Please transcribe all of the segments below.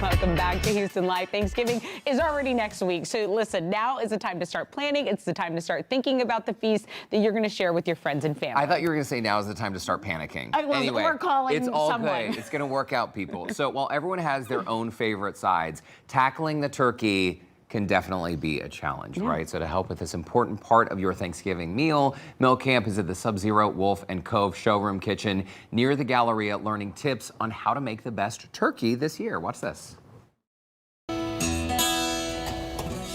Welcome back to Houston Live. Thanksgiving is already next week. So listen, now is the time to start planning. It's the time to start thinking about the feast that you're going to share with your friends and family. I thought you were going to say now is the time to start panicking. Anyway, we're calling it's all someone. good. It's going to work out, people. So while everyone has their own favorite sides, tackling the turkey can definitely be a challenge, right? So to help with this important part of your Thanksgiving meal, Mel Camp is at the Sub-Zero, Wolf, and Cove showroom kitchen near the Galleria, learning tips on how to make the best turkey this year. Watch this.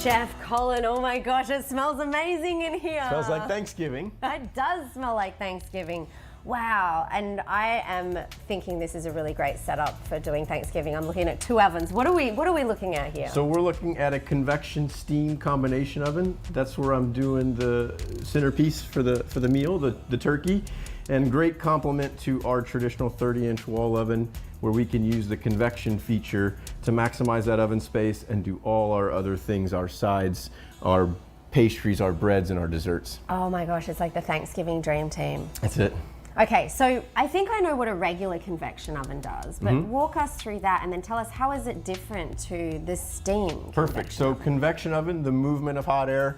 Chef Colin, oh my gosh, it smells amazing in here. Smells like Thanksgiving. It does smell like Thanksgiving. Wow, and I am thinking this is a really great setup for doing Thanksgiving. I'm looking at 2 ovens. What are we looking at here? So we're looking at a convection steam combination oven. That's where I'm doing the centerpiece for the meal, the turkey. And great complement to our traditional 30-inch wall oven, where we can use the convection feature to maximize that oven space and do all our other things, our sides, our pastries, our breads, and our desserts. Oh my gosh, it's like the Thanksgiving dream team. That's it. Okay, so I think I know what a regular convection oven does, but walk us through that and then tell us, how is it different to the steam Perfect. So convection oven, the movement of hot air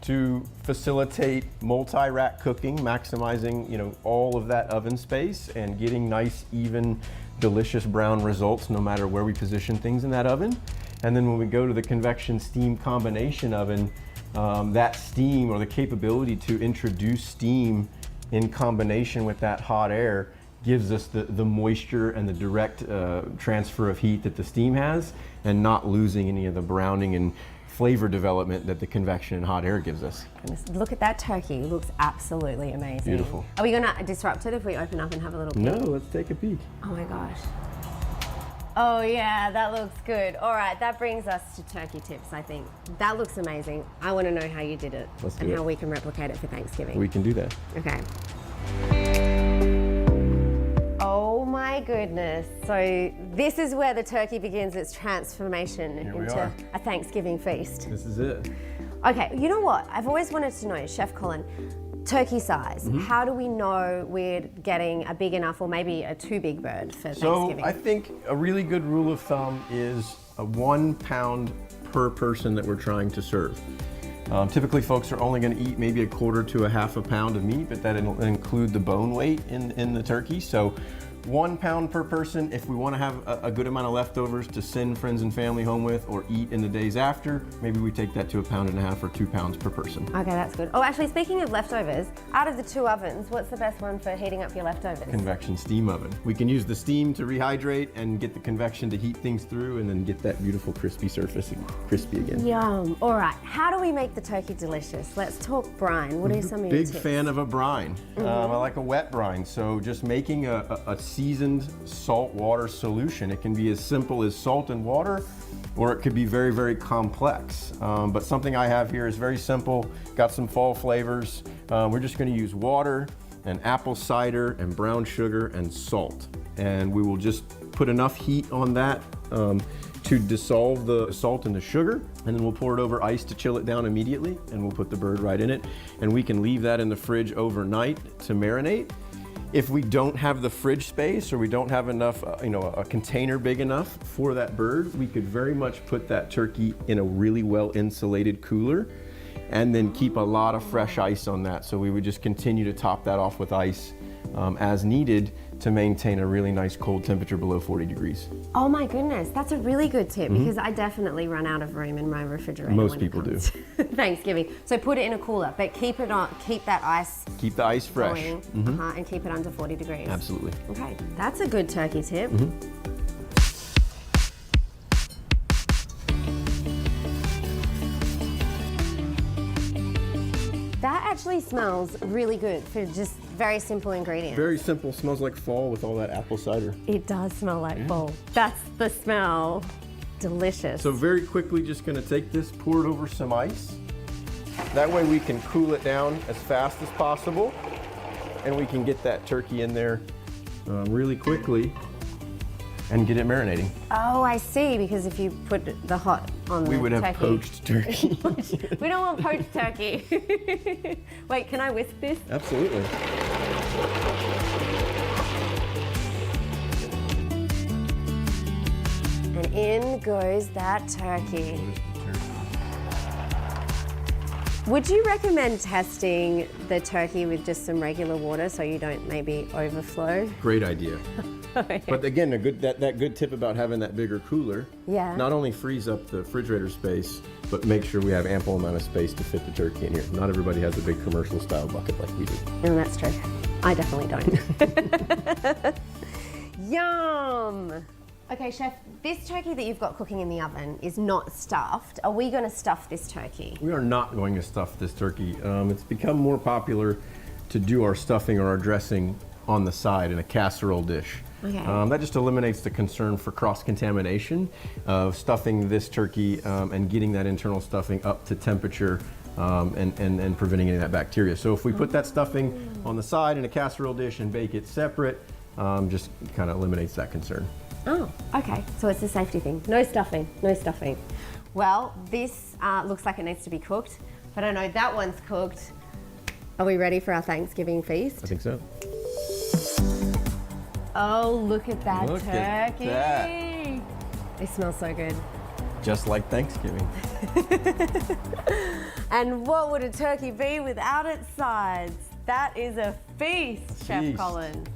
to facilitate multi-rack cooking, maximizing, all of that oven space and getting nice, even, delicious brown results no matter where we position things in that oven. And then when we go to the convection steam combination oven, that steam, or the capability to introduce steam in combination with that hot air, gives us the moisture and the direct transfer of heat that the steam has, and not losing any of the browning and flavor development that the convection and hot air gives us. Goodness, look at that turkey. It looks absolutely amazing. Beautiful. Are we going to disrupt it if we open up and have a little peek? No, let's take a peek. Oh my gosh. Oh yeah, that looks good. All right, that brings us to turkey tips, I think. That looks amazing. I want to know how you did it and how we can replicate it for Thanksgiving. We can do that. Okay. Oh my goodness. So this is where the turkey begins its transformation into a Thanksgiving feast. This is it. Okay, you know what? I've always wanted to know, Chef Colin, turkey size. How do we know we're getting a big enough or maybe a too big bird for Thanksgiving? So I think a really good rule of thumb is a 1 pound per person that we're trying to serve. Typically folks are only going to eat maybe 1/4 to 1/2 pound of meat, but that'll include the bone weight in the turkey. So 1 pound per person. If we want to have a good amount of leftovers to send friends and family home with or eat in the days after, maybe we take that to 1.5 pounds or 2 pounds per person. Okay, that's good. Oh, actually, speaking of leftovers, out of the 2 ovens, what's the best one for heating up your leftovers? Convection steam oven. We can use the steam to rehydrate and get the convection to heat things through, and then get that beautiful crispy surface crispy again. Yum. All right, how do we make the turkey delicious? Let's talk brine. What are some of your tips? Big fan of a brine. I like a wet brine, so just making a seasoned salt water solution. It can be as simple as salt and water, or it could be very, very complex. But something I have here is very simple, got some fall flavors. We're just gonna use water and apple cider and brown sugar and salt. And we will just put enough heat on that to dissolve the salt and the sugar, and then we'll pour it over ice to chill it down immediately, and we'll put the bird right in it. And we can leave that in the fridge overnight to marinate. If we don't have the fridge space, or we don't have enough, a container big enough for that bird, we could very much put that turkey in a really well insulated cooler, and then keep a lot of fresh ice on that. So we would just continue to top that off with ice as needed to maintain a really nice cold temperature below 40 degrees. Oh my goodness, that's a really good tip, because I definitely run out of room in my refrigerator. Most people do. Thanksgiving. So put it in a cooler, but keep that ice. Keep the ice fresh. Going, and keep it under 40 degrees. Absolutely. Okay, that's a good turkey tip. That actually smells really good for just very simple ingredients. Very simple, smells like fall with all that apple cider. It does smell like fall. That's the smell. Delicious. So very quickly, just gonna take this, pour it over some ice. That way we can cool it down as fast as possible, and we can get that turkey in there really quickly and get it marinating. Oh, I see, because if you put the hot on the turkey. We would have poached turkey. We don't want poached turkey. Wait, can I whisk this? Absolutely. And in goes that turkey. Would you recommend testing the turkey with just some regular water so you don't maybe overflow? Great idea. But again, that good tip about having that bigger cooler, Yeah. not only frees up the refrigerator space, but make sure we have ample amount of space to fit the turkey in here. Not everybody has a big commercial style bucket like we do. No, that's true. I definitely don't. Yum! Okay, Chef, this turkey that you've got cooking in the oven is not stuffed. Are we going to stuff this turkey? We are not going to stuff this turkey. It's become more popular to do our stuffing or our dressing on the side in a casserole dish. Okay. That just eliminates the concern for cross-contamination of stuffing this turkey and getting that internal stuffing up to temperature and preventing any of that bacteria. So if we put that stuffing on the side in a casserole dish and bake it separate, just kind of eliminates that concern. Oh, okay. So it's a safety thing. No stuffing, no stuffing. Well, this looks like it needs to be cooked, but I know that one's cooked. Are we ready for our Thanksgiving feast? I think so. Oh, look at that Look at turkey. that. It smells so good. Just like Thanksgiving. And what would a turkey be without its sides? That is a feast, Chef Feast. Colin.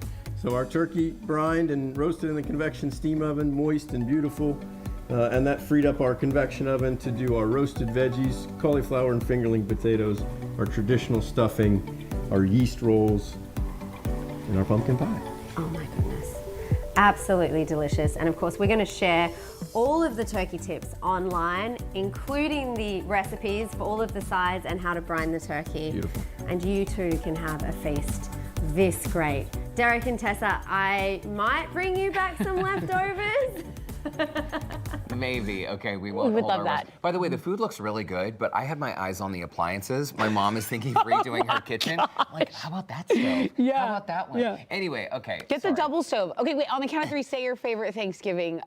So our turkey brined and roasted in the convection steam oven, moist and beautiful. And that freed up our convection oven to do our roasted veggies, cauliflower and fingerling potatoes, our traditional stuffing, our yeast rolls, and our pumpkin pie. Oh my goodness. Absolutely delicious. And of course, we're going to share all of the turkey tips online, including the recipes for all of the sides and how to brine the turkey. Beautiful. And you too can have a feast this great. Derek and Tessa, I might bring you back some leftovers. Maybe. Okay, we won't. We would hold love our that. roast. By the way, the food looks really good, but I had my eyes on the appliances. My mom is thinking of redoing her kitchen. Like, how about that stove? Yeah, How about that one? yeah. Anyway, okay. Get sorry. the double stove. Okay, wait, on the count of three, say your favorite Thanksgiving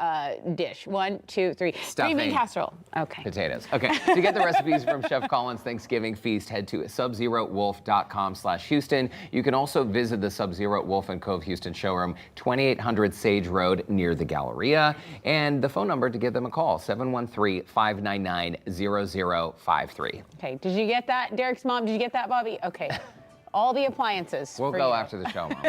dish. 1, 2, 3. Stuffing. Green bean casserole. Okay. Potatoes. Okay. To get the recipes from Chef Colin's Thanksgiving feast, head to subzerowolf.com/Houston. You can also visit the Sub-Zero Wolf and Cove Houston showroom, 2800 Sage Road near the Galleria. And the phone number to give them a call, 713-599-0053. Okay, did you get that? Derek's mom, did you get that, Bobby? Okay. All the appliances. We'll for go you. after the show, Mom.